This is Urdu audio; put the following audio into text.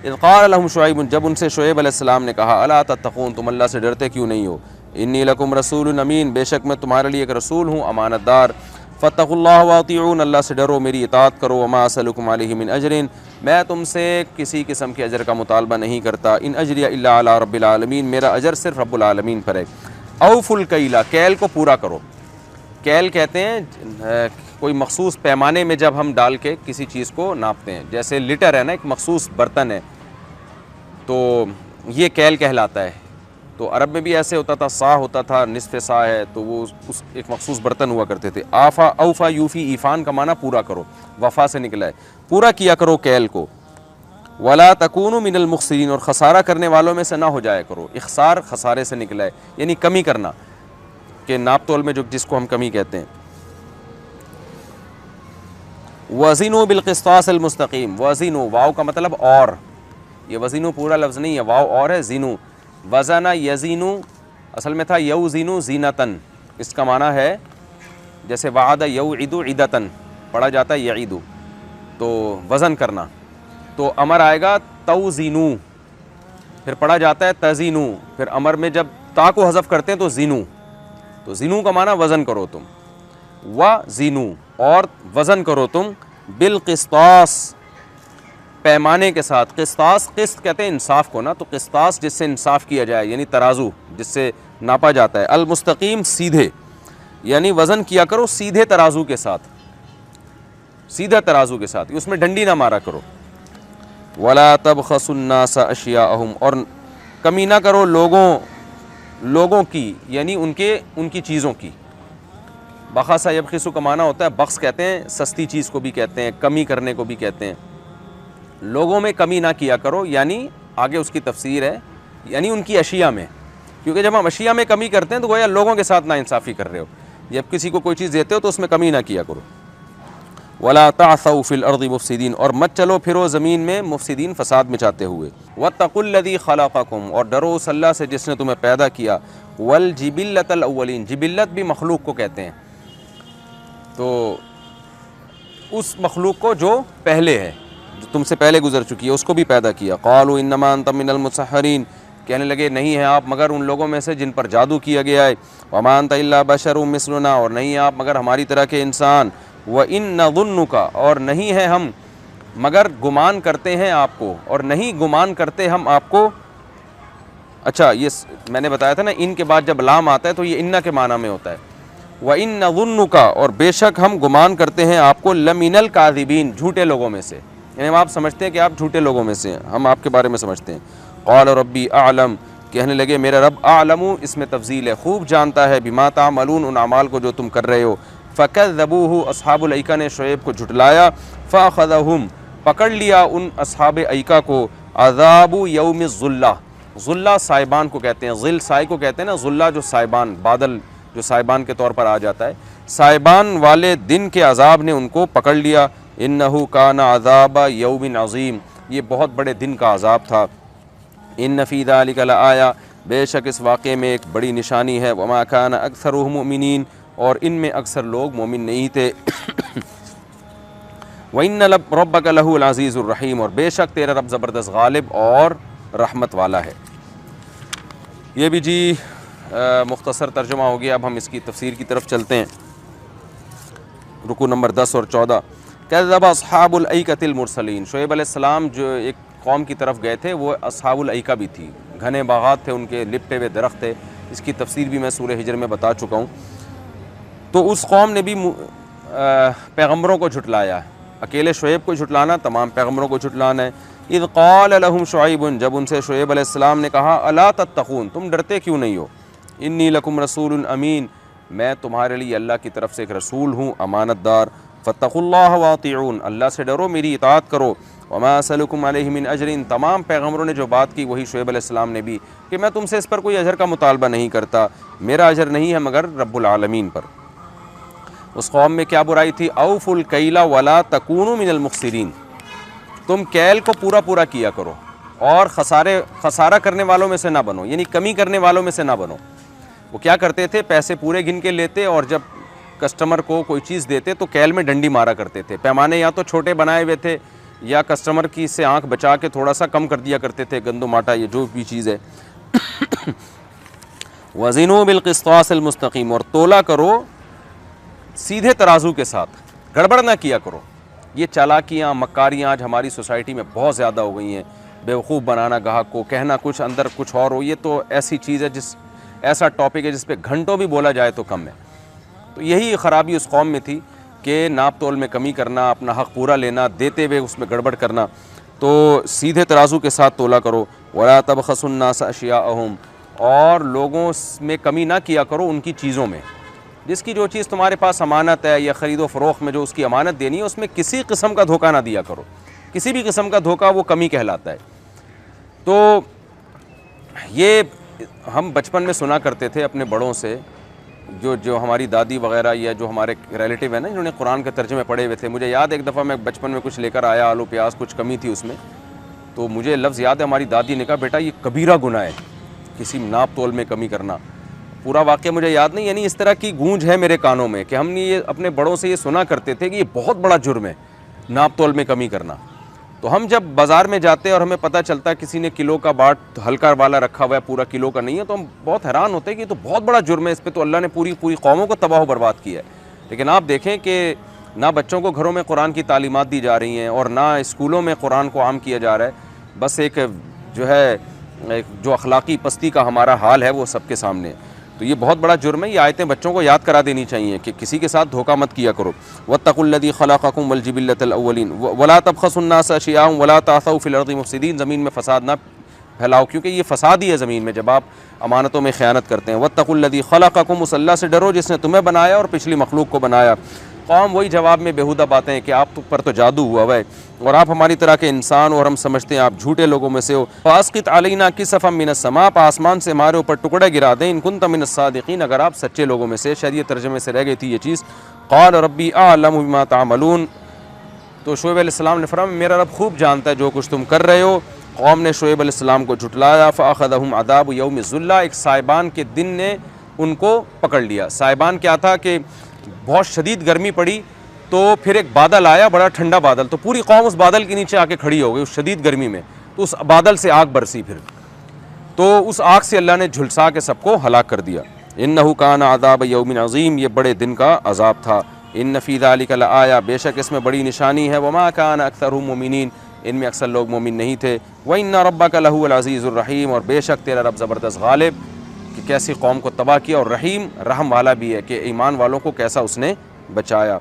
اذ قال لهم شعیب، جب ان سے شعیب علیہ السلام نے کہا الا تتقون، تم اللہ سے ڈرتے کیوں نہیں ہو، انی لکم رسول امین، بے شک میں تمہارے لیے ایک رسول ہوں امانت دار، فاتقوا اللہ واطیعون، اللہ سے ڈرو میری اطاعت کرو، وما اسألکم علیہ من اجر، میں تم سے کسی قسم کے اجر کا مطالبہ نہیں کرتا، ان اجری الا علی رب العالمین، میرا اجر صرف رب العالمین پر ہے۔ اوفوا الکیل، کیل کو پورا کرو، کیل کہتے ہیں کوئی مخصوص پیمانے میں جب ہم ڈال کے کسی چیز کو ناپتے ہیں، جیسے لیٹر ہے نا، ایک مخصوص برتن ہے تو یہ کیل کہلاتا ہے۔ تو عرب میں بھی ایسے ہوتا تھا، سا ہوتا تھا، نصف سا ہے تو وہ اس ایک مخصوص برتن ہوا کرتے تھے۔ آفا اوفا یوفی، ایفان کا معنی پورا کرو، وفا سے نکلا ہے، پورا کیا کرو کیل کو۔ ولا تکونوا من المخسرین، اور خسارہ کرنے والوں میں سے نہ ہو جایا کرو، اخسار خسارے سے نکلا ہے، یعنی کمی کرنا، کہ ناپ تول میں جس کو ہم کمی کہتے ہیں۔ وزنوا بالقسطاس المستقیم، وزنوا، واو کا مطلب اور، یہ وزنوا پورا لفظ نہیں ہے، واو اور ہے، زینو، وزن یزینو اصل میں تھا یوزینو زینتن، اس کا معنی ہے جیسے وعد یوعد عدتن، پڑھا جاتا ہے یعیدو، تو وزن کرنا، تو امر آئے گا توزینو، پھر پڑھا جاتا ہے تزینو، پھر امر میں جب تا کو حذف کرتے ہیں تو زینو، تو زینو کا معنی وزن کرو تم، وزینو، اور وزن کرو تم، بالقسطاس، پیمانے کے ساتھ، قسطاس، قسط کہتے ہیں انصاف کو نا، تو قسطاس جس سے انصاف کیا جائے، یعنی ترازو جس سے ناپا جاتا ہے، المستقیم، سیدھے، یعنی وزن کیا کرو سیدھے ترازو کے ساتھ، سیدھا ترازو کے ساتھ، اس میں ڈنڈی نہ مارا کرو۔ ولا تبخسوا الناس اشیاءہم، اور کمی نہ کرو لوگوں کی، یعنی ان کی چیزوں کی۔ بخسا یبخسو کا معنی ہوتا ہے، بخس کہتے ہیں سستی چیز کو بھی کہتے ہیں، کمی کرنے کو بھی کہتے ہیں، لوگوں میں کمی نہ کیا کرو، یعنی آگے اس کی تفسیر ہے، یعنی ان کی اشیاء میں، کیونکہ جب ہم اشیاء میں کمی کرتے ہیں تو گویا لوگوں کے ساتھ ناانصافی کر رہے ہو، جب کسی کو کوئی چیز دیتے ہو تو اس میں کمی نہ کیا کرو۔ ولا تعثوا فی الارض مفسدین، اور مت چلو پھرو زمین میں مفسدین، فساد مچاتے ہوئے۔ واتقوا الذی خلقکم، اور ڈرو اس اللہ سے جس نے تمہیں پیدا کیا۔ والجبلۃ الاولین، جبلت بھی مخلوق کو کہتے ہیں، تو اس مخلوق کو جو پہلے ہے، جو تم سے پہلے گزر چکی ہے، اس کو بھی پیدا کیا۔ قالوا انما انت من المسحرین، کہنے لگے نہیں ہیں آپ مگر ان لوگوں میں سے جن پر جادو کیا گیا ہے۔ وما انت الا بشر مثلنا، اور نہیں ہیں آپ مگر ہماری طرح کے انسان۔ وان نظنک، اور نہیں ہیں ہم مگر گمان کرتے ہیں آپ کو، اور نہیں گمان کرتے ہم آپ کو۔ اچھا، یہ میں نے بتایا تھا نا، ان کے بعد جب لام آتا ہے تو یہ انّا کے معنی میں ہوتا ہے۔ وَإِن نَظُنُّكَ، اور بے شک ہم گمان کرتے ہیں آپ کو، لَمِنَ الْكَاذِبِينَ، جھوٹے لوگوں میں سے، یعنی ہم آپ سمجھتے ہیں کہ آپ جھوٹے لوگوں میں سے ہیں، ہم آپ کے بارے میں سمجھتے ہیں۔ قال ربی اعلم، کہنے لگے میرا رب، اعلم اس میں تفضیل ہے، خوب جانتا ہے، بما تعملون، ان اعمال کو جو تم کر رہے ہو۔ فَكَذَّبُوهُ، اصحاب الایکہ نے شعیب کو جھٹلایا، فَأَخَذَهُمْ، پکڑ لیا ان اصحاب ایکہ کو، عذاب یوم الظلہ، ظلہ سائبان کو کہتے ہیں، ظل سائے کو کہتے ہیں نا، ظلہ جو سائبان، بادل جو سائبان کے طور پر آ جاتا ہے، سائبان والے دن کے عذاب نے ان کو پکڑ لیا۔ انہ کان عذاب یوم عظیم، یہ بہت بڑے دن کا عذاب تھا۔ ان فی ذلک لآیہ، بے شک اس واقعے میں ایک بڑی نشانی ہے۔ وما کان اکثرهم مؤمنین، اور ان میں اکثر لوگ مومن نہیں تھے۔ وَإِنَّ رَبَّكَ لَهُوَ الْعَزِيزُ الرَّحِيمُ، اور بے شک تیرا رب زبردست غالب اور رحمت والا ہے۔ یہ بھی جی مختصر ترجمہ ہو گیا، اب ہم اس کی تفسیر کی طرف چلتے ہیں۔ رکوع نمبر 10 اور 14۔ کذب اصحاب الایکۃ المرسلین، شعیب علیہ السلام جو ایک قوم کی طرف گئے تھے، وہ اصحاب الایکہ بھی تھی، گھنے باغات تھے ان کے، لپٹے ہوئے درخت تھے، اس کی تفسیر بھی میں سورہ ہجر میں بتا چکا ہوں۔ تو اس قوم نے بھی پیغمبروں کو جھٹلایا، اکیلے شعیب کو جھٹلانا، تمام پیغمبروں کو جھٹلانا ہے۔ اذ قال لهم شعیب، جب ان سے شعیب علیہ السلام نے کہا، الا تتقون، تم ڈرتے کیوں نہیں ہو، انی لکم رسول امین، میں تمہارے لیے اللہ کی طرف سے ایک رسول ہوں، امانت دار۔ فاتقوا اللہ واطیعون، اللہ سے ڈرو، میری اطاعت کرو۔ وما اسألکم علیہ من اجر، تمام پیغمبروں نے جو بات کی وہی شعیب علیہ السلام نے بھی، کہ میں تم سے اس پر کوئی اجر کا مطالبہ نہیں کرتا، میرا اجر نہیں ہے مگر رب العالمین پر۔ اس قوم میں کیا برائی تھی؟ اوفوا الکیل ولا تکونوا من المخسرین، تم کیل کو پورا پورا کیا کرو اور خسارہ کرنے والوں میں سے نہ بنو، یعنی کمی کرنے والوں میں سے نہ بنو۔ وہ کیا کرتے تھے؟ پیسے پورے گن کے لیتے، اور جب کسٹمر کو کوئی چیز دیتے تو کیل میں ڈنڈی مارا کرتے تھے۔ پیمانے یا تو چھوٹے بنائے ہوئے تھے یا کسٹمر کی سے آنکھ بچا کے تھوڑا سا کم کر دیا کرتے تھے گندم آٹا یہ جو بھی چیز ہے. وزنوا بالقسطاس المستقیم، اور تولا کرو سیدھے ترازو کے ساتھ، گڑبڑ نہ کیا کرو. یہ چالاکیاں مکاریاں آج ہماری سوسائٹی میں بہت زیادہ ہو گئی ہیں. بیوقوف بنانا گاہک کو، کہنا کچھ اندر کچھ اور ہو. یہ تو ایسی چیز ہے ایسا ٹاپک ہے جس پہ گھنٹوں بھی بولا جائے تو کم ہے. تو یہی خرابی اس قوم میں تھی کہ ناپ تول میں کمی کرنا، اپنا حق پورا لینا، دیتے ہوئے اس میں گڑبڑ کرنا. تو سیدھے ترازو کے ساتھ تولا کرو. ولا تبخسوا الناس اشیاءہم، اور لوگوں میں کمی نہ کیا کرو ان کی چیزوں میں. جس کی جو چیز تمہارے پاس امانت ہے یا خرید و فروخت میں جو اس کی امانت دینی ہے اس میں کسی قسم کا دھوکہ نہ دیا کرو. کسی بھی قسم کا دھوکہ وہ کمی کہلاتا ہے. تو یہ ہم بچپن میں سنا کرتے تھے اپنے بڑوں سے، جو ہماری دادی وغیرہ یا جو ہمارے ریلیٹیو ہیں نا جنہوں نے قرآن کے ترجمے پڑھے ہوئے تھے. مجھے یاد ایک دفعہ میں بچپن میں کچھ لے کر آیا، آلو پیاز کچھ کمی تھی اس میں، تو مجھے لفظ یاد ہے ہماری دادی نے کہا بیٹا یہ کبیرہ گناہ ہے کسی ناپ تول میں کمی کرنا. پورا واقعہ مجھے یاد نہیں، یعنی اس طرح کی گونج ہے میرے کانوں میں کہ ہم نے یہ اپنے بڑوں سے یہ سنا کرتے تھے کہ یہ بہت بڑا جرم ہے ناپ تول میں کمی کرنا. تو ہم جب بازار میں جاتے اور ہمیں پتہ چلتا ہے کسی نے کلو کا باٹ ہلکا والا رکھا ہوا ہے پورا کلو کا نہیں ہے تو ہم بہت حیران ہوتے ہیں کہ یہ تو بہت بڑا جرم ہے، اس پہ تو اللہ نے پوری قوموں کو تباہ و برباد کیا ہے. لیکن آپ دیکھیں کہ نہ بچوں کو گھروں میں قرآن کی تعلیمات دی جا رہی ہیں اور نہ اسکولوں میں قرآن کو عام کیا جا رہا ہے. بس ایک جو ہے جو اخلاقی پستی کا ہمارا حال ہے وہ سب کے سامنے ہے. تو یہ بہت بڑا جرم ہے. یہ آیتیں بچوں کو یاد کرا دینی چاہیے کہ کسی کے ساتھ دھوکہ مت کیا کرو. واتقوا الذی خلقکم والجبلۃ الاولین ولا تبخسوا الناس اشیاءهم ولا تعثوا فی الارض مفسدین، زمین میں فساد نہ پھیلاؤ کیونکہ یہ فساد ہی ہے زمین میں جب آپ امانتوں میں خیانت کرتے ہیں. واتقوا الذی خلقکم، اس اللہ سے ڈرو جس نے تمہیں بنایا اور پچھلی مخلوق کو بنایا. قوم وہی جواب میں بیہودہ باتیں ہیں کہ آپ پر تو جادو ہوا ہوا ہے اور آپ ہماری طرح کے انسان ہو اور ہم سمجھتے ہیں آپ جھوٹے لوگوں میں سے ہو. فاسقط علینا کسفا من السماء، آسمان سے ہمارے اوپر ٹکڑے گرا دیں. ان کنت من الصادقین، اگر آپ سچے لوگوں میں سے. شاید یہ ترجمے سے رہ گئی تھی یہ چیز. قال ربی اعلم بما تعملون، تو شعیب علیہ السلام نے فرمایا میرا رب خوب جانتا ہے جو کچھ تم کر رہے ہو. قوم نے شعیب علیہ السلام کو جھٹلایا. فاخذہم عذاب یوم الذلہ، ایک سائبان کے دن نے ان کو پکڑ لیا. سائبان کیا تھا کہ بہت شدید گرمی پڑی تو پھر ایک بادل آیا، بڑا ٹھنڈا بادل، تو پوری قوم اس بادل کے نیچے آ کے کھڑی ہو گئی اس شدید گرمی میں. تو اس بادل سے آگ برسی، پھر تو اس آگ سے اللہ نے جھلسا کے سب کو ہلاک کر دیا. انہ کان عذاب یوم عظیم، یہ بڑے دن کا عذاب تھا. ان فی ذلک لآیہ، بے شک اس میں بڑی نشانی ہے. وما کان اکثرهم مؤمنین، ان میں اکثر لوگ مومن نہیں تھے. وان ربک لہو العزیز الرحیم، اور بے شک تیرا رب زبردست غالب کہ کیسی قوم کو تباہ کیا، اور رحیم رحم والا بھی ہے کہ ایمان والوں کو کیسا اس نے بچایا.